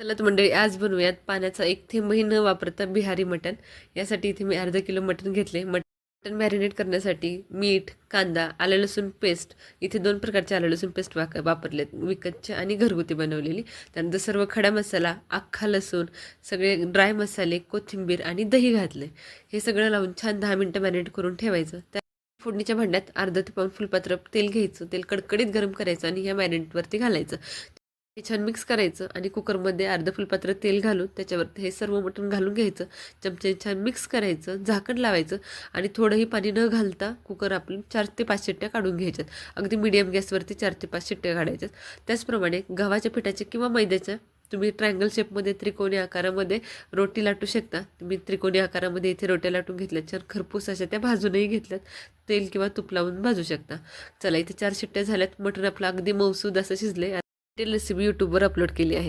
चला तर मंडळी, आज बनवूयात पाण्याचा एक थेंबही न वापरता बिहारी मटण. यासाठी इथे मी अर्धा किलो मटण घेतले. मटण मॅरिनेट करण्यासाठी मीठ, कांदा, आलं लसूण पेस्ट, इथे 2 प्रकारचे आलं लसूण पेस्ट वापरलेत, विकतचे आणि घरगुती बनवलेली. त्यानंतर सर्व खडा मसाला, अख्खा लसूण, सगळे ड्राय मसाले, कोथिंबीर आणि दही घातले. हे सगळं लावून छान 10 मिनटं मॅरिनेट करून ठेवायचं. त्या फोडणीच्या भांड्यात अर्धा ते पाऊण फुलपात्र तेल घ्यायचं. तेल कडकडीत गरम करायचं आणि ह्या मॅरिनेटवरती घालायचं. हे छान मिक्स करायचं आणि कुकरमध्ये अर्धं फुलपात्र तेल घालून त्याच्यावरती हे सर्व मटण घालून घ्यायचं. चमच्याने छान मिक्स करायचं, झाकण लावायचं आणि थोडंही पाणी न घालता कुकर आपण 4 ते 5 शिट्ट्या काढून घ्यायच्यात. अगदी मीडियम गॅसवरती 4 ते 5 शिट्ट्या काढायच्यात. त्याचप्रमाणे गव्हाच्या पिठाच्या किंवा मैद्याच्या तुम्ही ट्रायंगल शेपमध्ये त्रिकोणी आकारामध्ये रोटी लाटू शकता. तुम्ही त्रिकोणी आकारामध्ये इथे रोट्या लाटून घेतल्यात, छान खरपूस अशा त्या भाजूनही घेतल्यात. तेल किंवा तूप लावून भाजू शकता. चला, इथे 4 शिट्ट्या झाल्यात. मटण आपलं अगदी मऊसूद असं शिजले. रेसिपी यूट्यूबवर अपलोड केली आहे.